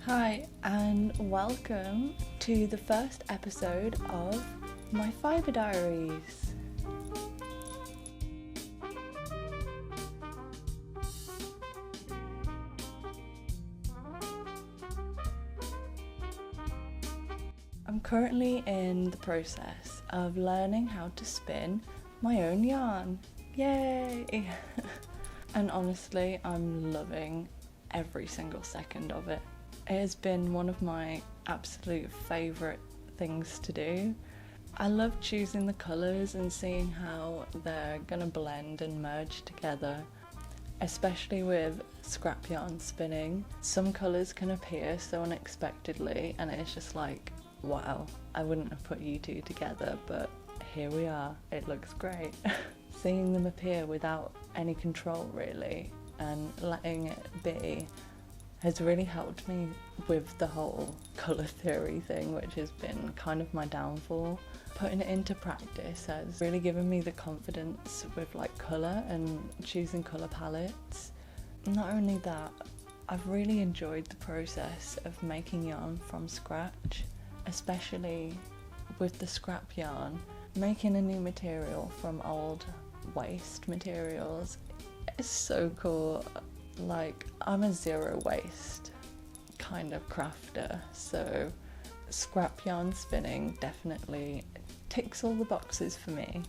Hi and welcome to the first episode of my fibre diaries. I'm currently in the process of learning how to spin my own yarn. Yay! And honestly, I'm loving every single second of it. It has been one of my absolute favourite things to do. I love choosing the colours and seeing how they're gonna blend and merge together, especially with scrap yarn spinning. Some colours can appear so unexpectedly and it's just like, wow, I wouldn't have put you two together, but here we are, it looks great. Seeing them appear without any control really and letting it be has really helped me with the whole colour theory thing, which has been kind of my downfall. Putting it into practice has really given me the confidence with like colour and choosing colour palettes. Not only that, I've really enjoyed the process of making yarn from scratch, especially with the scrap yarn. Making a new material from old waste materials is so cool. Like, I'm a zero waste kind of crafter, so scrap yarn spinning definitely ticks all the boxes for me.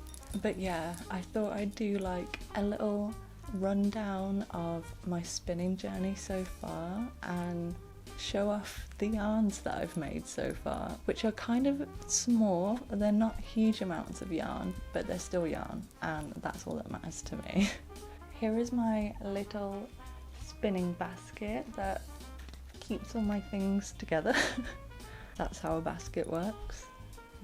But yeah, I thought I'd do like a little rundown of my spinning journey so far and show off the yarns that I've made so far, which are kind of small. They're not huge amounts of yarn, but they're still yarn, and that's all that matters to me. Here is my little spinning basket that keeps all my things together. That's how a basket works.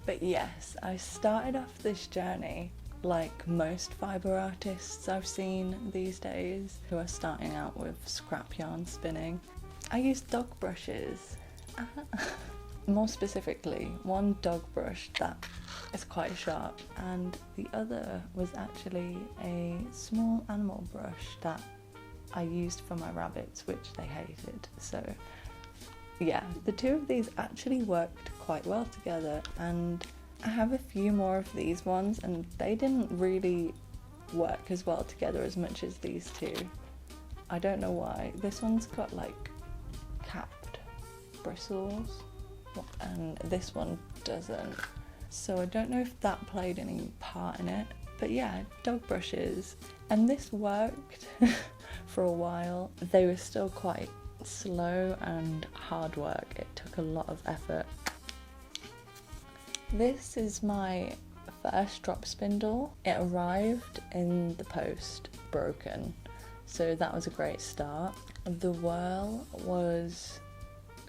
But yes, I started off this journey like most fibre artists I've seen these days who are starting out with scrap yarn spinning. I used dog brushes. More specifically, one dog brush that is quite sharp, and the other was actually a small animal brush that I used for my rabbits, which they hated. So yeah, the two of these actually worked quite well together, and I have a few more of these ones and they didn't really work as well together as much as these two. I don't know why. This one's got like capped bristles and this one doesn't. So I don't know if that played any part in it. But yeah, dog brushes. And this worked for a while. They were still quite slow and hard work. It took a lot of effort. This is my first drop spindle. It arrived in the post broken, so that was a great start. The whirl was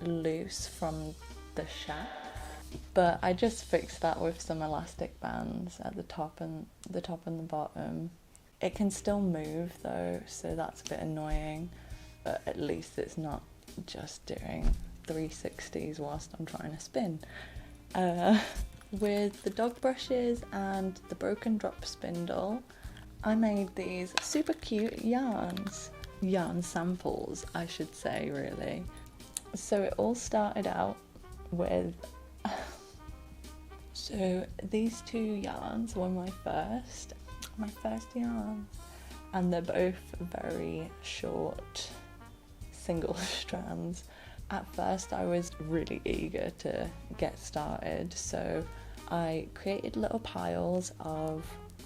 loose from the shaft, but I just fixed that with some elastic bands at the top and the bottom. It can still move though, so that's a bit annoying, but at least it's not just doing 360s whilst I'm trying to spin. With the dog brushes and the broken drop spindle, I made these super cute yarn samples, I should say, really. So it all started out with so these two yarns were my first yarns, and they're both very short single strands. At first I was really eager to get started, so I created little piles of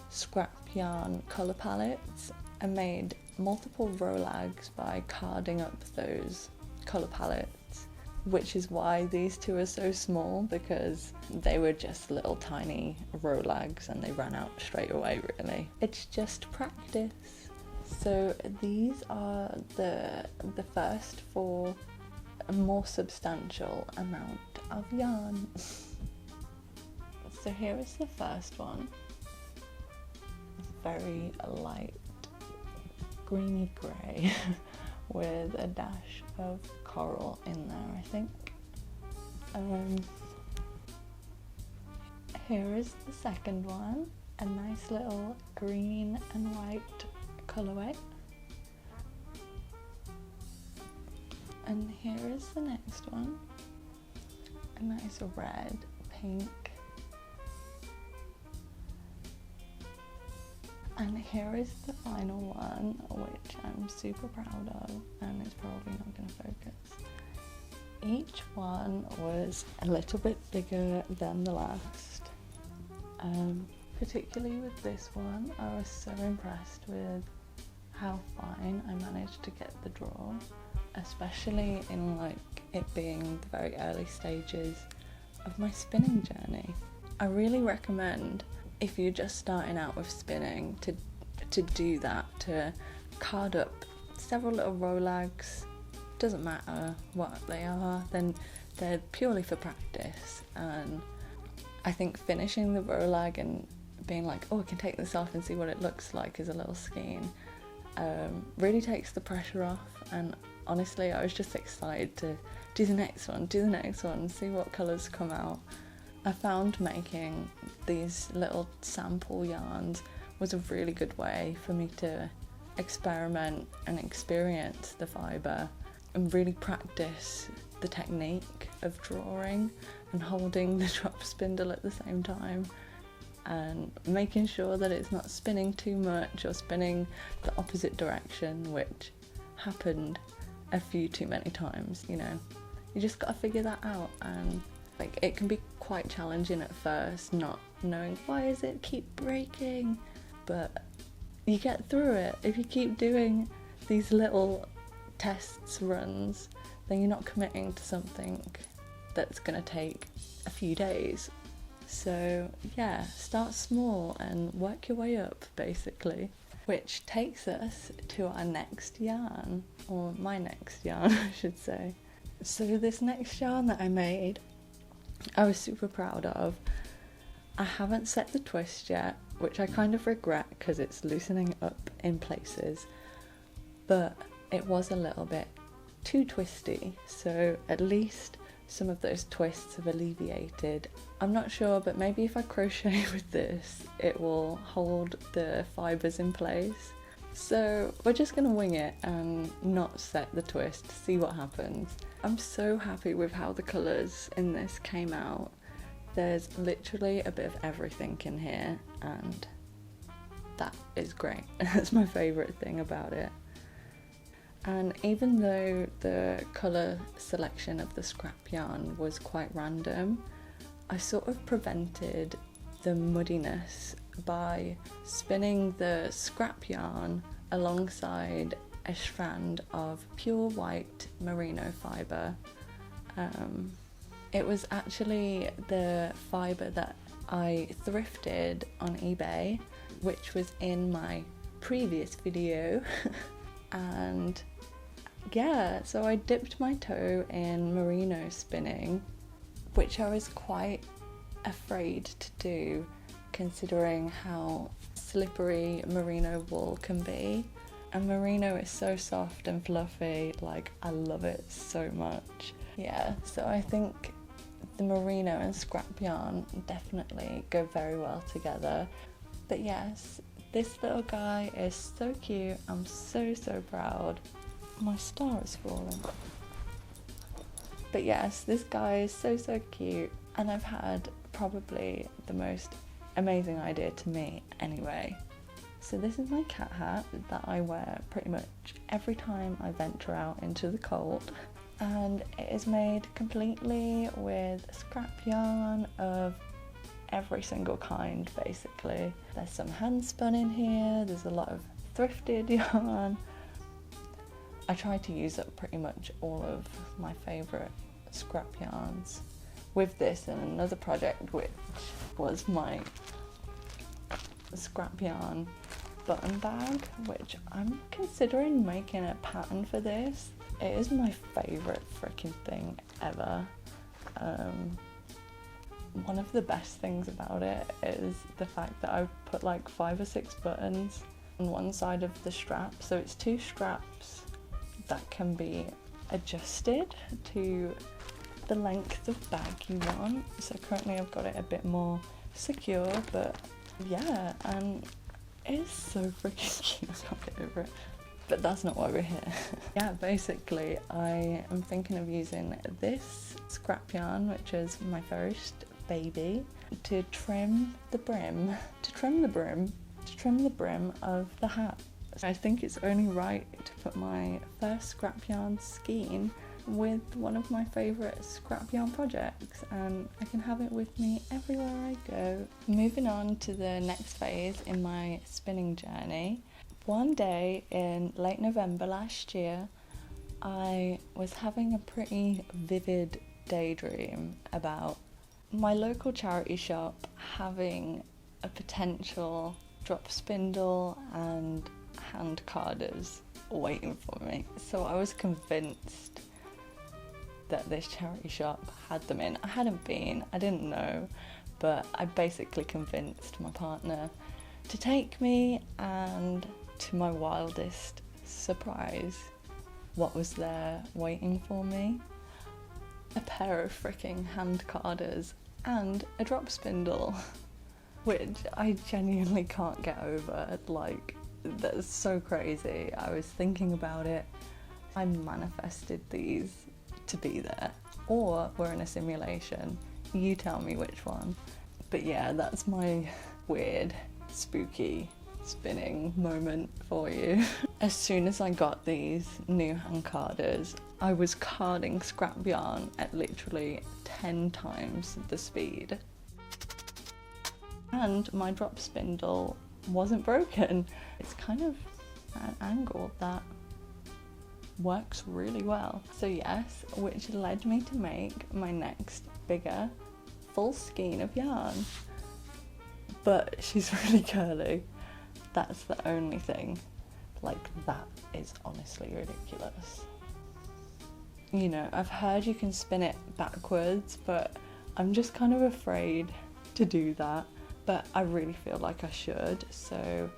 scrap yarn colour palettes and made multiple rolags by carding up those colour palettes, which is why these two are so small, because they were just little tiny rolags and they ran out straight away really. It's just practice. So these are the first for a more substantial amount of yarn. So here is the first one. Very light greeny grey with a dash of coral in there, I think. Here is the second one, a nice little green and white colourway. And here is the next one, a nice red, pink. And here is the final one, which I'm super proud of, and it's probably not going to focus. Each one was a little bit bigger than the last. Particularly with this one, I was so impressed with how fine I managed to get the draw, especially in like it being the very early stages of my spinning journey. I really recommend, if you're just starting out with spinning, to do that, to card up several little rolags. Doesn't matter what they are, then they're purely for practice. And I think finishing the rolag and being like, oh, I can take this off and see what it looks like as a little skein, really takes the pressure off. And honestly, I was just excited to do the next one, and see what colours come out. I found making these little sample yarns was a really good way for me to experiment and experience the fibre and really practice the technique of drawing and holding the drop spindle at the same time, and making sure that it's not spinning too much or spinning the opposite direction, which happened a few too many times, you know. You just gotta figure that out, and like it can be quite challenging at first, not knowing why is it keep breaking, but you get through it. If you keep doing these little tests runs, then you're not committing to something that's gonna take a few days. So yeah, start small and work your way up, basically. Which takes us to our next yarn, or my next yarn I should say. So this next yarn that I made, I was super proud of. I haven't set the twist yet, which I kind of regret because it's loosening up in places, but it was a little bit too twisty, so at least some of those twists have alleviated. I'm not sure, but maybe if I crochet with this, it will hold the fibres in place. So we're just gonna wing it and not set the twist, see what happens. I'm so happy with how the colours in this came out. There's literally a bit of everything in here, and that is great. That's my favourite thing about it. And even though the colour selection of the scrap yarn was quite random, I sort of prevented the muddiness by spinning the scrap yarn alongside a strand of pure white merino fibre. It was actually the fibre that I thrifted on eBay, which was in my previous video. And yeah, so I dipped my toe in merino spinning, which I was quite afraid to do considering how slippery merino wool can be. And merino is so soft and fluffy, like I love it so much. Yeah, so I think the merino and scrap yarn definitely go very well together. But yes, this little guy is so cute. I'm so proud. My star is falling. But yes, this guy is so cute, and I've had probably the most amazing idea to me anyway. So this is my cat hat that I wear pretty much every time I venture out into the cold, and it is made completely with scrap yarn of every single kind basically. There's some hand spun in here, there's a lot of thrifted yarn. I tried to use up pretty much all of my favourite scrap yarns with this and another project, which was my scrap yarn button bag, which I'm considering making a pattern for this. It is my favourite freaking thing ever. One of the best things about it is the fact that I've put like 5 or 6 buttons on one side of the strap, so it's 2 straps that can be adjusted to the length of bag you want. So currently I've got it a bit more secure, but yeah, and it's so freaking cute. I can't get over it. but that's not why we're here. Yeah, basically I am thinking of using this scrap yarn, which is my first baby, to trim the brim of the hat. I think it's only right to put my first scrap yarn skein with one of my favourite scrap yarn projects, and I can have it with me everywhere I go. Moving on to the next phase in my spinning journey. One day in late November last year, I was having a pretty vivid daydream about my local charity shop having a potential drop spindle and hand carders waiting for me. So I was convinced that this charity shop had them in. I hadn't been, I didn't know, but I basically convinced my partner to take me, and to my wildest surprise, what was there waiting for me? A pair of freaking hand carders and a drop spindle, which I genuinely can't get over. Like, that's so crazy. I was thinking about it. I manifested these to be there, or we're in a simulation. You tell me which one. But yeah, that's my weird, spooky spinning moment for you. As soon as I got these new hand carders, I was carding scrap yarn at literally 10 times the speed. And my drop spindle wasn't broken. It's kind of at an angle that works really well. So yes, which led me to make my next bigger full skein of yarn. But she's really curly. That's the only thing. Like, that is honestly ridiculous. You know, I've heard you can spin it backwards, but I'm just kind of afraid to do that. But I really feel like I should, so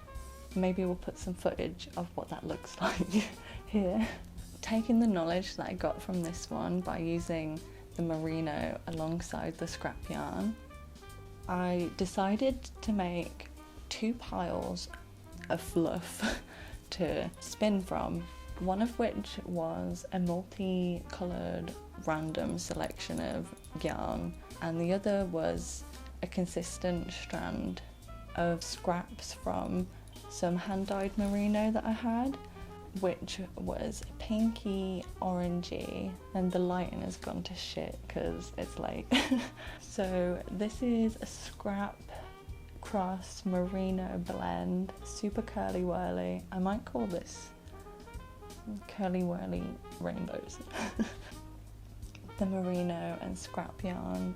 maybe we'll put some footage of what that looks like here. Taking the knowledge that I got from this one by using the merino alongside the scrap yarn, I decided to make 2 piles of fluff to spin from, one of which was a multi-coloured random selection of yarn, and the other was a consistent strand of scraps from some hand-dyed merino that I had, which was pinky orangey, and the lighting has gone to shit because it's late. So this is a scrap cross merino blend, super curly whirly. I might call this curly whirly rainbows. The merino and scrap yarn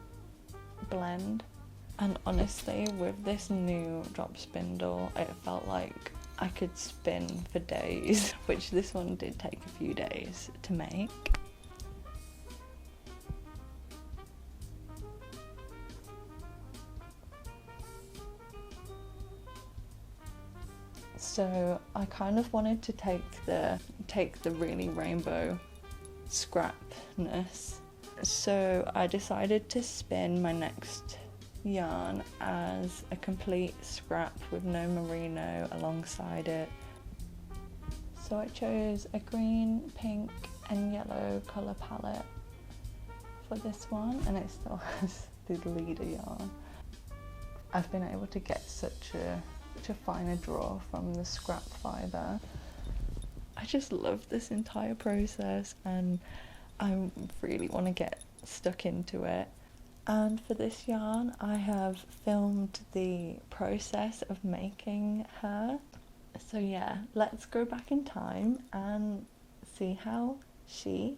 blend. And honestly, with this new drop spindle, it felt like I could spin for days, which this one did take a few days to make. So I kind of wanted to take the really rainbow scrapness. So I decided to spin my next yarn as a complete scrap with no merino alongside it. So I chose a green, pink and yellow colour palette for this one, and it still has the leader yarn. I've been able to get such a finer draw from the scrap fibre. I just love this entire process and I really want to get stuck into it. And for this yarn, I have filmed the process of making her. So yeah, let's go back in time and see how she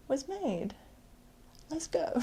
was made. Let's go.